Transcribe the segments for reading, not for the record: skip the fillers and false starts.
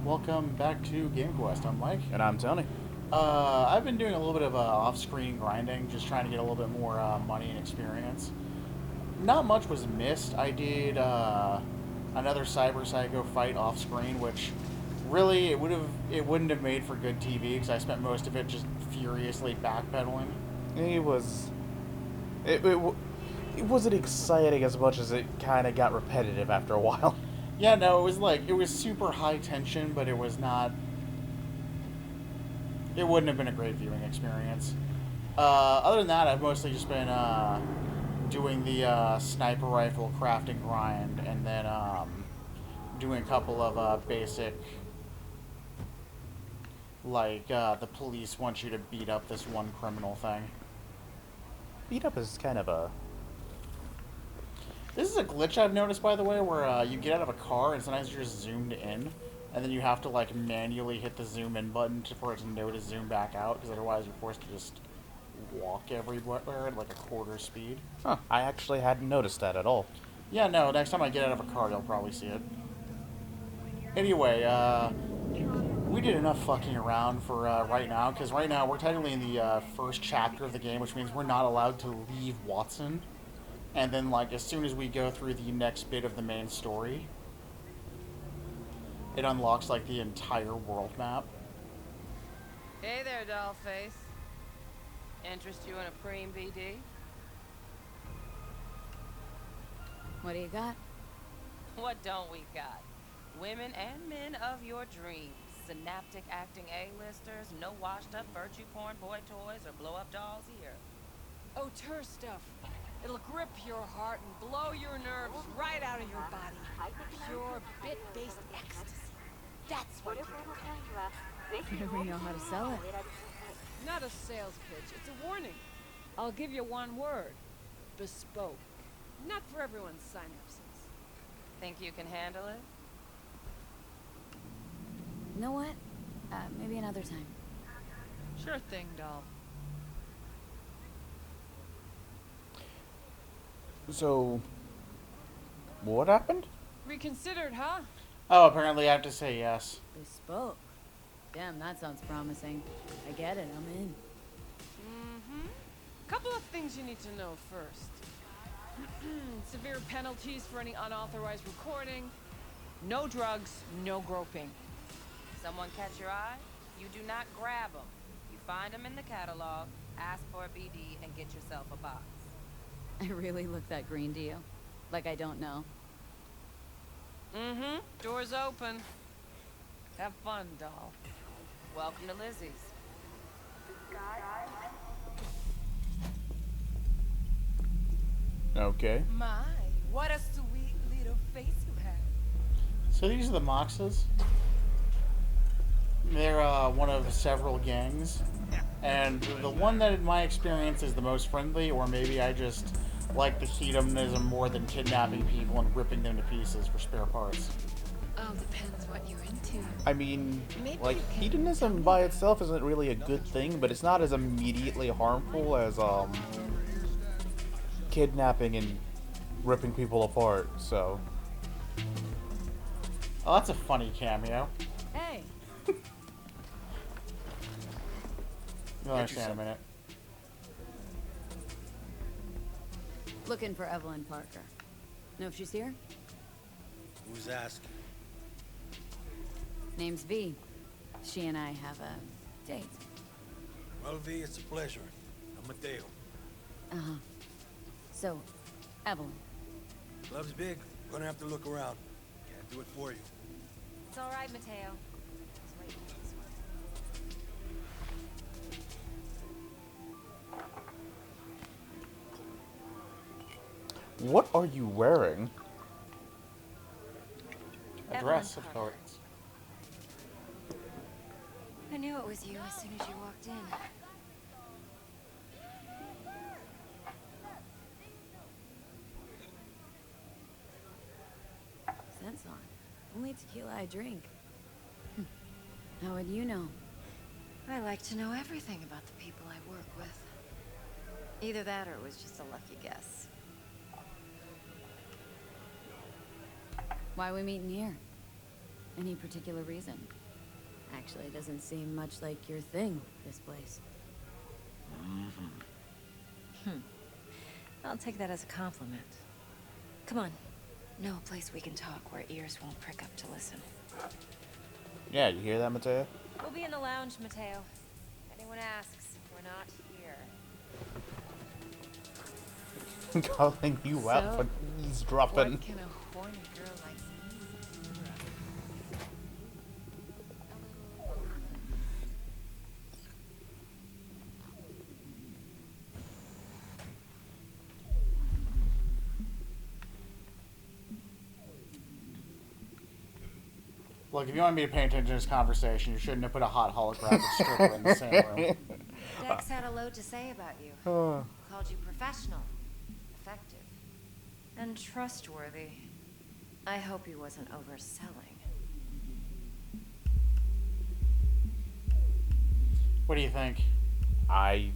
Welcome back to Game Quest. I'm Mike. And I'm Tony. I've been doing a little bit of off-screen grinding, just trying to get a little bit more money and experience. Not much was missed. I did another Cyber Psycho fight off-screen, which really it wouldn't have made for good TV because I spent most of it just furiously backpedaling. It was. It wasn't exciting as much as it kind of got repetitive after a while. Yeah, no, it was super high tension, but it was not. It wouldn't have been a great viewing experience. Other than that, I've mostly just been doing the sniper rifle crafting grind, and then doing a couple of basic, like the police want you to beat up this one criminal thing. Beat up is kind of a. This is a glitch I've noticed, by the way, where you get out of a car and sometimes you're just zoomed in, and then you have to like manually hit the zoom in button for it to know to zoom back out, because otherwise you're forced to just walk everywhere at like a quarter speed. Huh, I actually hadn't noticed that at all. Yeah, no, next time I get out of a car, you'll probably see it. Anyway, we did enough fucking around for right now, because right now we're technically in the first chapter of the game, which means we're not allowed to leave Watson. And then, like, as soon as we go through the next bit of the main story, it unlocks, like, the entire world map. Hey there, dollface. Interest you in a preem BD? What do you got? What don't we got? Women and men of your dreams. Synaptic acting A-listers, no washed-up virtue porn boy toys, or blow-up dolls here. Auteur stuff. It'll grip your heart and blow your nerves right out of your body. Pure bit-based ecstasy. That's what people come. Whatever you know how to sell it. Not a sales pitch, it's a warning. I'll give you one word. Bespoke. Not for everyone's synapses. Think you can handle it? You know what? Maybe another time. Sure thing, doll. So. What happened? Reconsidered, huh? Oh, apparently I have to say yes. Bespoke. Damn, that sounds promising. I get it, I'm in. Mm-hmm. Couple of things you need to know first. Severe penalties for any unauthorized recording. No drugs, no groping. Someone catch your eye? You do not grab them. You find them in the catalog, ask for a BD, and get yourself a box. I really look that green to you. Like I don't know. Mm-hmm. Door's open. Have fun, doll. Welcome to Lizzie's. Okay. My, what a sweet little face you have. So these are the Moxes. They're one of several gangs. And the one that, in my experience, is the most friendly, or maybe I just like the hedonism more than kidnapping people and ripping them to pieces for spare parts. All depends what you're into. I mean, Maybe like, you can hedonism by itself isn't really a good thing, but it's not as immediately harmful as, kidnapping and ripping people apart, so. Oh, that's a funny cameo. Hey! You'll understand in a minute. Looking for Evelyn Parker. Know if she's here? Who's asking? Name's V. She and I have a date. Well, V, it's a pleasure. I'm Mateo. Uh-huh. So, Evelyn. Club's big. Gonna have to look around. Can't do it for you. It's all right, Mateo. Just wait for this one. What are you wearing? A dress, of course. I knew it was you as soon as you walked in. Scent's on. Only tequila I drink. How would you know? I like to know everything about the people I work with. Either that or it was just a lucky guess. Why are we meeting here? Any particular reason? Actually, it doesn't seem much like your thing, this place. I'll take that as a compliment. Come on. Know a place we can talk where ears won't prick up to listen. Yeah, you hear that, Mateo? We'll be in the lounge, Mateo. If anyone asks, we're not here. Calling you out for eavesdropping. What can a horny girl like me do? Look, if you want me to pay attention to this conversation, you shouldn't have put a hot holographic stripper in the same room. Dex had a load to say about you. Called you professional, effective, and trustworthy. I hope he wasn't overselling. What do you think? I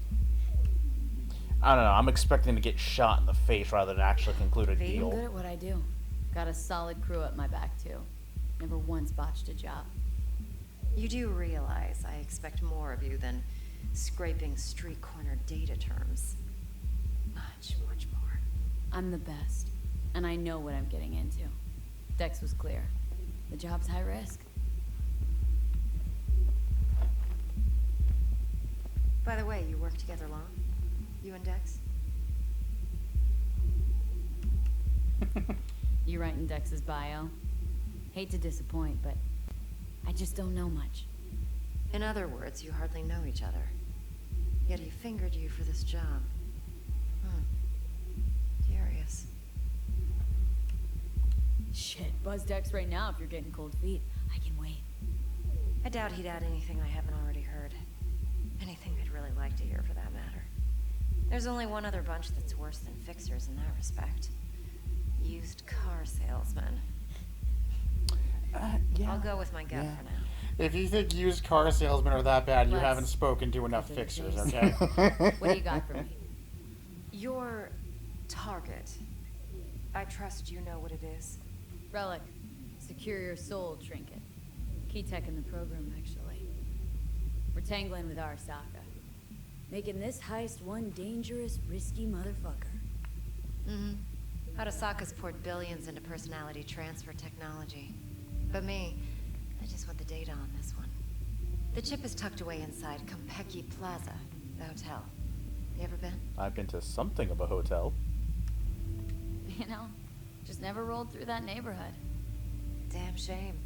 don't know. I'm expecting to get shot in the face rather than actually conclude a V? I'm deal. good at what I do. Got a solid crew at my back, too. Never once botched a job. You do realize I expect more of you than scraping street corner data terms. Much, much more. I'm the best, and I know what I'm getting into. Dex was clear. The job's high risk. By the way, you work together long? You and Dex? You writing Dex's bio? Hate to disappoint, but I just don't know much. In other words, you hardly know each other. Yet he fingered you for this job. Curious. Shit, buzz Dex right now if you're getting cold feet. I can wait. I doubt he'd add anything I haven't already heard. Anything I'd really like to hear, for that matter. There's only one other bunch that's worse than fixers in that respect. Used car salesmen. Yeah. I'll go with my gut for now. If you think used car salesmen are that bad, you Let's haven't spoken to enough cut to the fixers, chase. okay? What do you got for me? Your target. I trust you know what it is. Relic. Secure your soul trinket. Key tech in the program, actually. We're tangling with Arasaka. Making this heist one dangerous, risky motherfucker. Arasaka's poured billions into personality transfer technology. But me, I just want the data on this one. The chip is tucked away inside Kompeki Plaza, the hotel. You ever been? I've been to something of a hotel. You know, just never rolled through that neighborhood. Damn shame.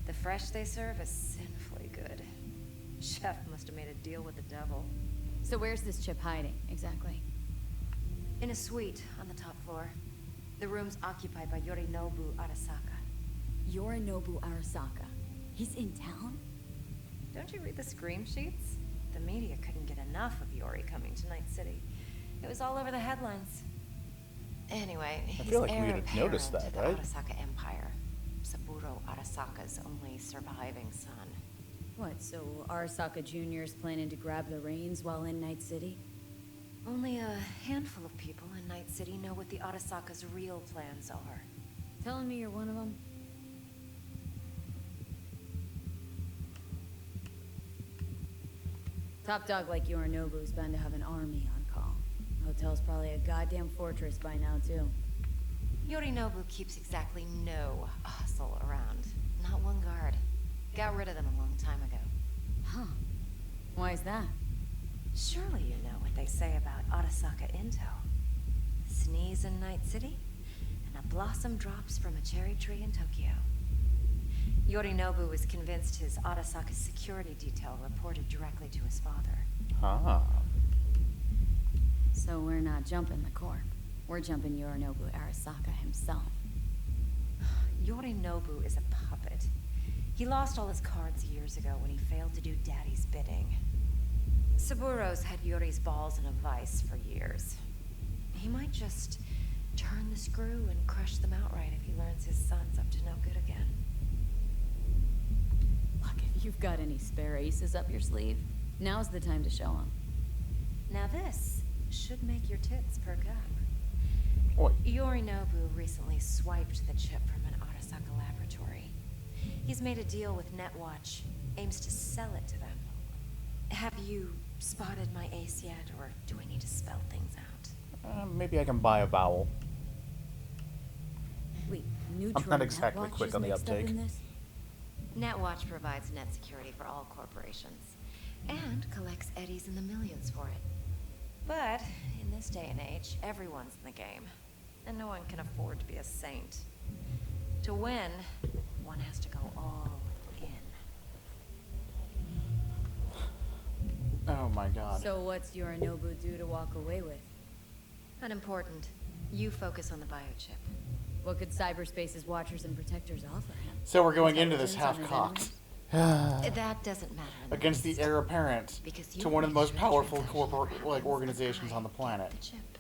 The fresh they serve is sinfully good. Chef must have made a deal with the devil. So where's this chip hiding, exactly? In a suite on the top floor. The room's occupied by Yorinobu Arasaka. Yorinobu Arasaka. He's in town? Don't you read the scream sheets? The media couldn't get enough of Yori coming to Night City. It was all over the headlines. Anyway, he's feel like heir we'd have noticed apparent that, to the right? Arasaka Empire. Saburo Arasaka's only surviving son. What, so Arasaka Jr. is planning to grab the reins while in Night City? Only a handful of people in Night City know what the Arasaka's real plans are. Telling me you're one of them? Top dog like Yorinobu's bound to have an army on call. Hotel's probably a goddamn fortress by now, too. Yorinobu keeps exactly no hustle around. Not one guard. Got rid of them a long time ago. Huh. Why is that? Surely you know what they say about Arasaka intel. Sneeze in Night City, and a blossom drops from a cherry tree in Tokyo. Yorinobu was convinced his Arasaka security detail reported directly to his father. Ah. So we're not jumping the corp. We're jumping Yorinobu Arasaka himself. Yorinobu is a puppet. He lost all his cards years ago when he failed to do Daddy's bidding. Saburo's had Yori's balls in a vice for years. He might just turn the screw and crush them outright if he learns his son's up to no good again. Look, if you've got any spare aces up your sleeve, now's the time to show them. Now this should make your tits perk up. Oi. Yorinobu recently swiped the chip from an Arasaka laboratory. He's made a deal with Netwatch. Aims to sell it to them. Have you spotted my ace yet, or do I need to spell things out? Maybe I can buy a vowel. Wait, Neutron I'm not exactly Netwatch quick is on the mixed up uptake. in this? Netwatch provides net security for all corporations, and collects eddies in the millions for it. But, in this day and age, everyone's in the game, and no one can afford to be a saint. To win, one has to go all in. Oh my god. So what's Yorinobu due to walk away with? Unimportant. You focus on the biochip. What could cyberspace's watchers and protectors offer him? So we're going into this Intelligence on half-cocked his That doesn't matter. in against the least, heir apparent because you to one of the make most sure powerful transactions happen organizations once on the I planet. get the chip.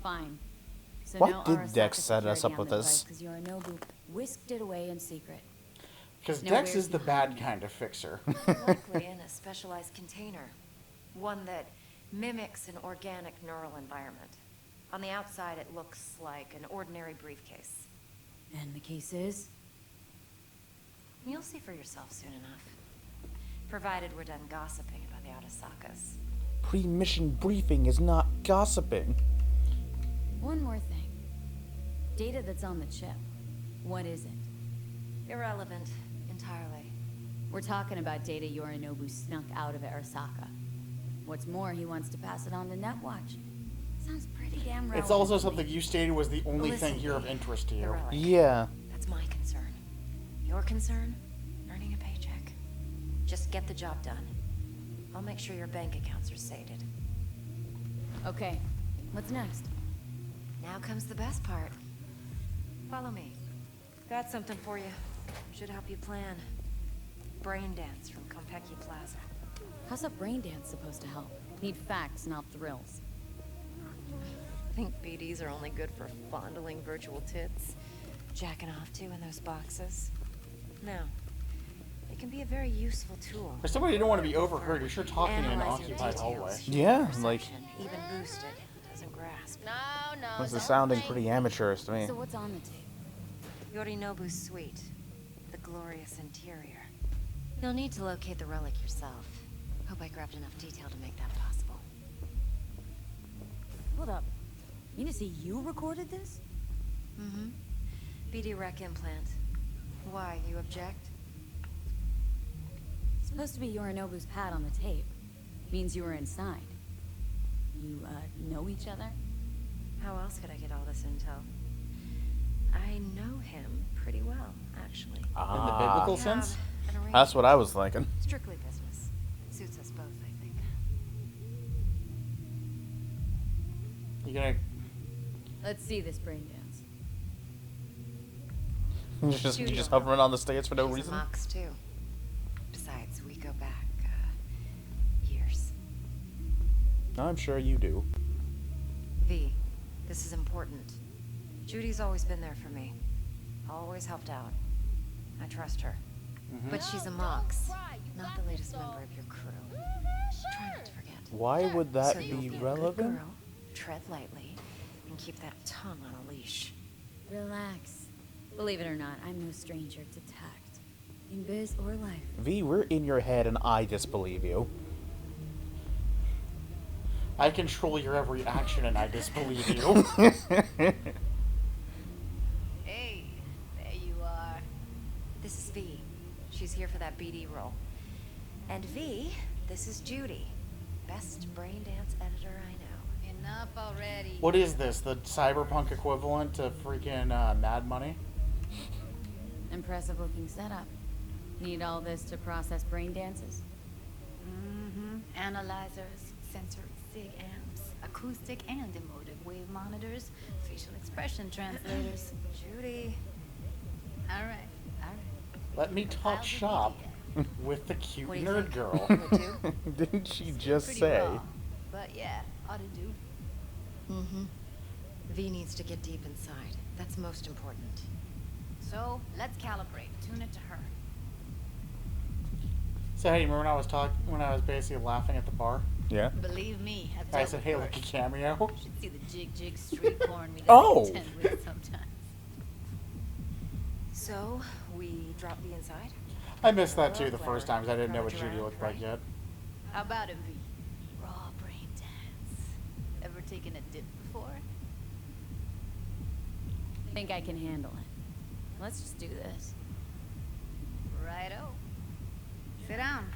Fine. So Why now did Arasaka Dex set us security up with on the this? device 'cause Yorinobu whisked it away in secret. Because Now Dex where's is the the bad harm? kind of fixer. Likely in a specialized container. One that mimics an organic neural environment. On the outside, it looks like an ordinary briefcase. And the case is? You'll see for yourself soon enough. Provided we're done gossiping about the Arasakas. Pre-mission briefing is not gossiping. One more thing. Data that's on the chip. What is it? Irrelevant, entirely. We're talking about data Yorinobu snuck out of Arasaka. What's more, he wants to pass it on to Netwatch. Sounds pretty damn relevant. It's also to something me. you stated was the only Listen, thing here of interest to the you. relic. Yeah. That's my concern. Your concern? Earning a paycheck. Just get the job done. I'll make sure your bank accounts are sated. Okay, what's next? Now comes the best part. Follow me. Got something for you. Should help you plan. Braindance from Konpeki Plaza. How's a brain dance supposed to help? Need facts, not thrills. Think BDs are only good for fondling virtual tits? Jacking off to in those boxes? No. They can be a very useful tool. For somebody who didn't want to be overheard, you're sure talking in an Analyzing occupied details. hallway. Yeah, like, Perception, even boosted, doesn't grasp. No, this is don't sounding think- pretty amateurish to me. So what's on the tape? Yorinobu's suite. The glorious interior. You'll need to locate the relic yourself. Hope I grabbed enough detail to make that possible. Hold up. You mean to say you recorded this? Mm-hmm. BD rec implant. Why, you object? It's supposed to be Yorinobu's pad on the tape. Means you were inside. You, know each other? How else could I get all this intel? I know him pretty well, actually. In the Ah, biblical We sense? have an that's what I was arrangement. thinking. Strictly business. Suits us both, I think. You gonna... Let's see this brain dance. you just hovering on the stage for no She's reason. a Mox, too. Besides, we go back, years. I'm sure you do. V, this is important. Judy's always been there for me. Always helped out. I trust her. But she's a Mox, not the latest member of your crew. Try not to forget. Why would that So you'll be a good relevant? girl, tread lightly, and keep that tongue on a leash. Relax. Believe it or not, I'm no stranger to tact. In biz or life. V, we're in your head and I disbelieve you. I control your every action and I disbelieve you. Hey, there you are. This is V. She's here for that BD role. And V, this is Judy. Best braindance editor I know. Enough already. What is this? The cyberpunk equivalent to freaking Mad Money? Impressive looking setup. Need all this to process brain dances? Mm-hmm. Analyzers, sensory sig amps, acoustic and emotive wave monitors, facial expression translators. Judy. All right, all right. Let me talk shop with the cute What do you nerd think? girl. Would do? Didn't she just Pretty say? raw, but yeah, ought to do. Mm-hmm. V needs to get deep inside. That's most important. So let's calibrate. Tune it to her. So hey, remember when I was basically laughing at the bar? Yeah. Believe me, I've I dealt said, with hey, worse. look, a cameo. You should see the jig street porn we Oh. gotta contend with sometimes. So, we drop the inside? I missed that too Hello, the first clever. time because I didn't know what Drove Judy around, looked like right? yet. How about it, V? Raw brain dance. Ever taken a dip before? Think I can handle it. Let's just do this. Righto. Sit down.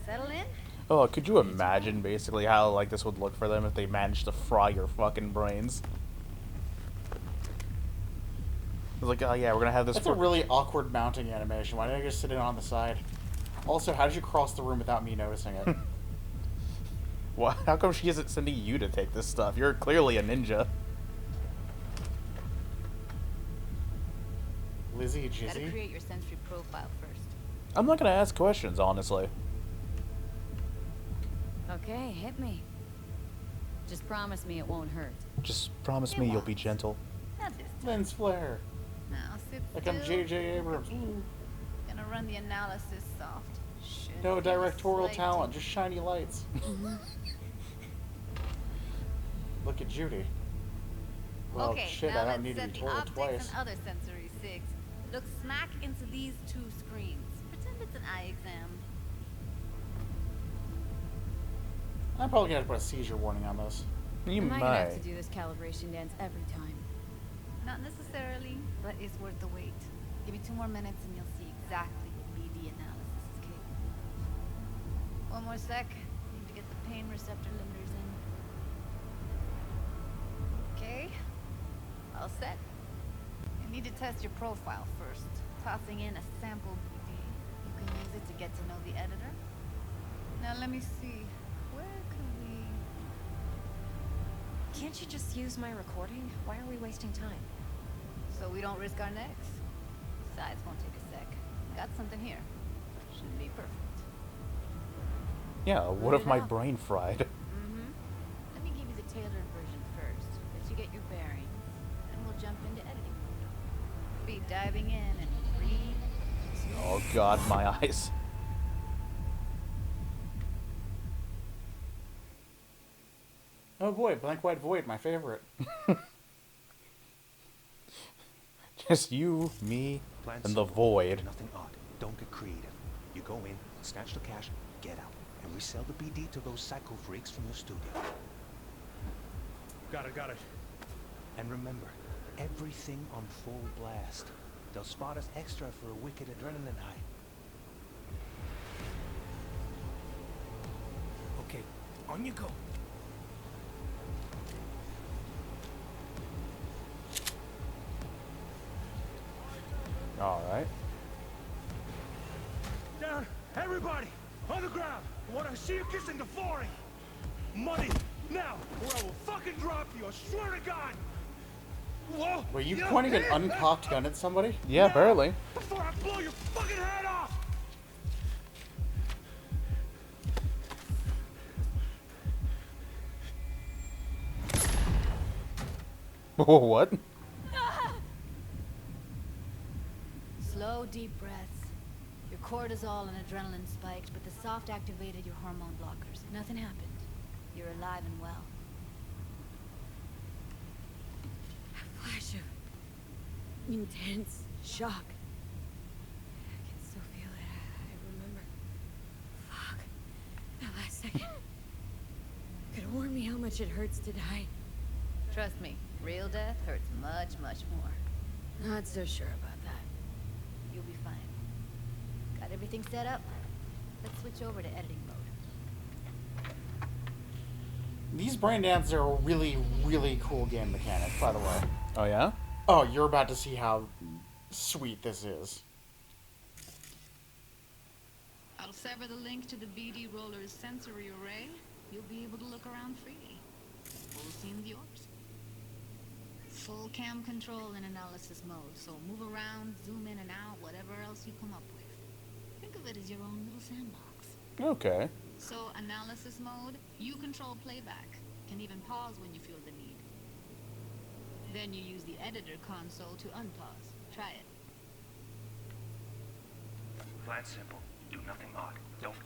Settle in. Oh, could you imagine basically how like this would look for them if they managed to fry your fucking brains? It's like, oh yeah, we're gonna have this. That's a really awkward mounting animation. Why didn't I just sit it on the side? Also, how did you cross the room without me noticing it? What? How come she isn't sending you to take this stuff? You're clearly a ninja. Lizzie, Gotta Jizzy? create your sensory profile first. I'm not gonna ask questions, honestly. Okay, hit me. Just promise me it won't hurt. Just promise It me you'll won't. be gentle. Not this time. Lens flare. Now sit Like still. I'm J.J. Abrams. Ooh. Gonna run the analysis soft. Should No be directorial slight- talent, just shiny lights. Look at Judy. Well, Okay, shit, now I let's don't need to set be the told optics twice. and other sensory sigs. Look smack into these two screens. Pretend it's an eye exam. I'm probably gonna have to put a seizure warning on this. You Am I gonna have might. to do this calibration dance every time? Not necessarily, but it's worth the wait. Give me 2 more minutes and you'll see exactly what BD analysis is capable of. 1 more sec. Need to get the pain receptor limiters in. Okay. All set. You need to test your profile first. Tossing in a sample BD. You can use it to get to know the editor. Now let me see. Where can we... Can't you just use my recording? Why are we wasting time? So we don't risk our necks. Besides, won't take a sec. Got something here. Should be perfect. Yeah, what Let if it my out. brain fried? Mm-hmm. Let me give you the tailored version first. Let you get your bearings. Then we'll jump into editing mode. Be diving in and read. Oh god, my eyes. Oh boy, Blank White Void, my favorite. Just you, me, Plan and the simple. void. Nothing odd. Don't get creative. You go in, snatch the cash, get out, and resell the BD to those psycho freaks from your studio. Got it. And remember, everything on full blast. They'll spot us extra for a wicked adrenaline high. Okay, on you go. Alright. Down, everybody, on the ground. I want to see you kissing the flooring. Money, now, or I will fucking drop you, I swear to God. Whoa! Were you pointing an uncocked gun at somebody? Yeah, apparently. Before I blow your fucking head off! What? Slow, deep breaths. Your cortisol and adrenaline spiked, but the soft activated your hormone blockers. Nothing happened. You're alive and well. A flash of intense shock. I can still feel it. I remember. Fuck. That last second. Could warn me how much it hurts to die. Trust me, real death hurts much, much more. Not so sure about that. You'll be fine. Got everything set up? Let's switch over to editing mode. These brain dances are a really, really cool game mechanic, by the way. Oh yeah? Oh, you're about to see how sweet this is. I'll sever the link to the BD Roller's sensory array. You'll be able to look around freely. Full scene yours. Full cam control in analysis mode, so move around, zoom in and out, whatever else you come up with. Think of it as your own little sandbox. Okay. So analysis mode, you control playback. Can even pause when you feel the need. Then you use the editor console to unpause. Try it. Plan simple. Do nothing odd. Don't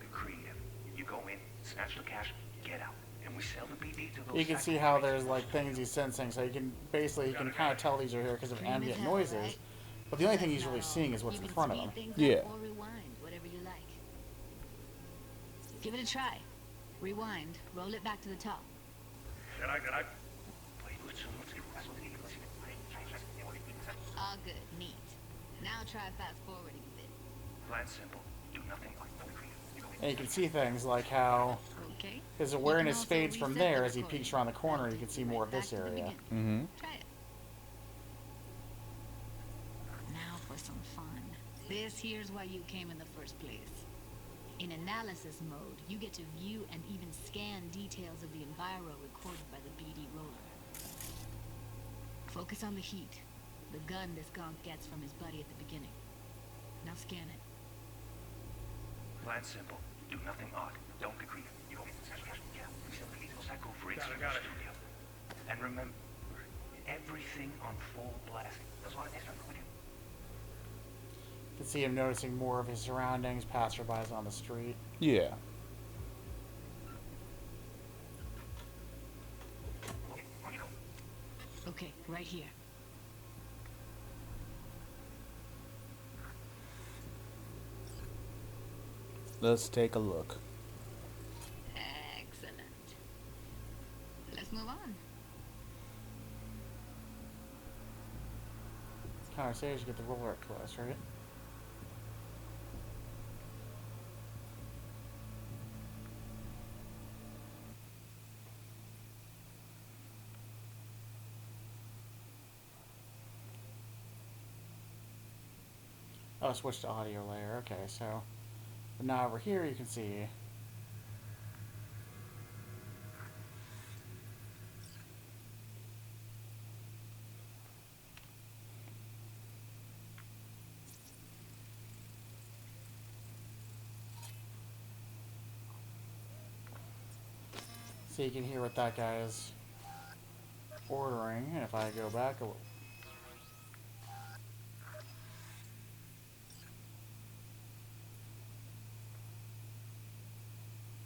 get creative. You go in, snatch the cash, get out, and we sell the BD to those. You can see how there's like things he's sensing, so you can kind of tell these are here because of ambient noises. But the only thing he's really seeing is what's in front of him. Yeah. Or rewind, whatever you like. Give it a try. Rewind. Roll it back to the top. All good. Neat. Now try fast forwarding a bit. Plan simple. Do nothing. And you can see things like how Okay. his You can awareness also fades from reset there the as he recording. peeks around the corner. You can see more of Back this to the area. beginning. Mm-hmm. Try it. Now for some fun. This here's why you came in the first place. In analysis mode, you get to view and even scan details of the enviro recorded by the BD roller. Focus on the heat, the gun this gonk gets from his buddy at the beginning. Now scan it. Plan simple. Do nothing odd. Don't be greedy. You don't psycho freaks in the studio. And remember, everything on full blast. You can see him noticing more of his surroundings, passerbys on the street. Yeah. Okay, right here. Let's take a look. Excellent. Let's move on. Kind of say you get the roller up close, right? Oh, switch to audio layer. Okay, so now over here you can see you can hear what that guy is ordering. And if I go back a little.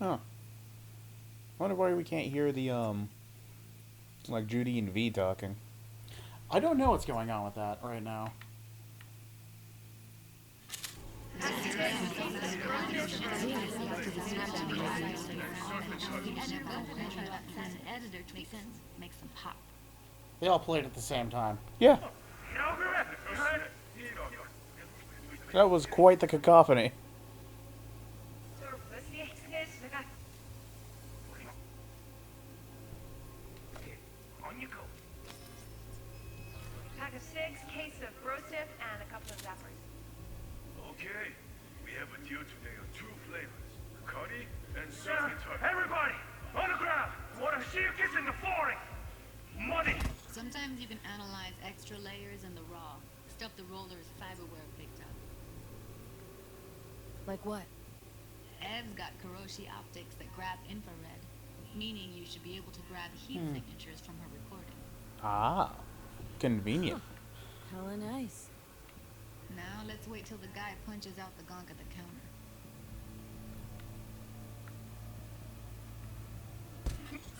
Huh. Wonder why we can't hear the like Judy and V talking. I don't know what's going on with that right now. Editor makes sense. Makes them pop. They all played at the same time. Yeah. That was quite the cacophony. On you go. Pack of 6, case of Brosif, and a couple of zappers. Okay, we have a deal today on 2 flavors, curry and sesame tart. Everybody, on the ground! Want to see you kissing the flooring? Money! Sometimes you can analyze extra layers in the raw. Stuff the roller's cyberware picked up. Like what? Ev's got Kuroshi optics that grab infrared, meaning you should be able to grab heat signatures from her recording. Ah. Convenient. Hella nice. Now let's wait till the guy punches out the gonk at the counter.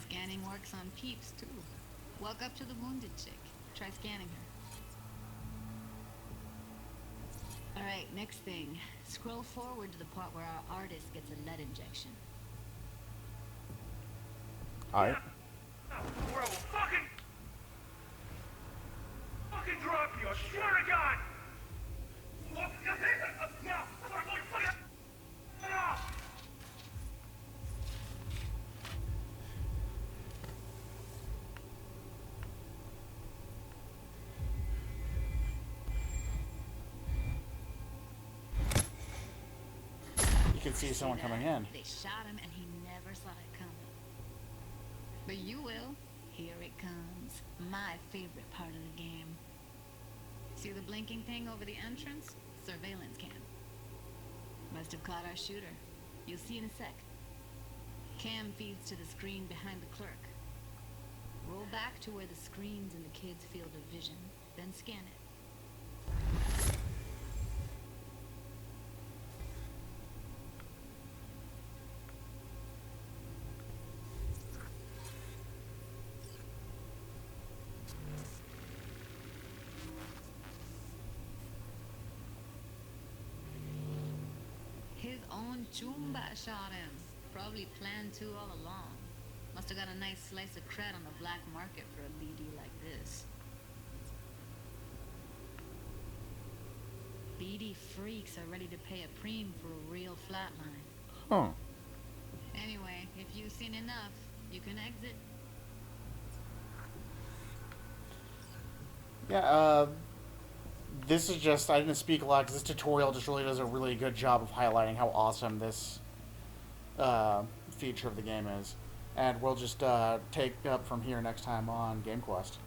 Scanning works on peeps too. Walk up to the wounded chick. Try scanning her. Alright, next thing. Scroll forward to the part where our artist gets a lead injection. Alright. Or I will fucking drop you, I swear to God! Now! You can see someone coming in. They shot him and he never saw it coming. But you will. Here it comes. My favorite part of the game. See the blinking thing over the entrance? Surveillance cam. Must have caught our shooter. You'll see in a sec. Cam feeds to the screen behind the clerk. Roll back to where the screen's in the kid's field of vision, then scan it. Some chumba shot him. Probably planned to all along. Must have got a nice slice of cred on the black market for a BD like this. BD freaks are ready to pay a preem for a real flatline. Huh. Anyway, if you've seen enough, you can exit. Yeah, this is just, I didn't speak a lot because this tutorial just really does a really good job of highlighting how awesome this feature of the game is. And we'll just take up from here next time on Game Quest.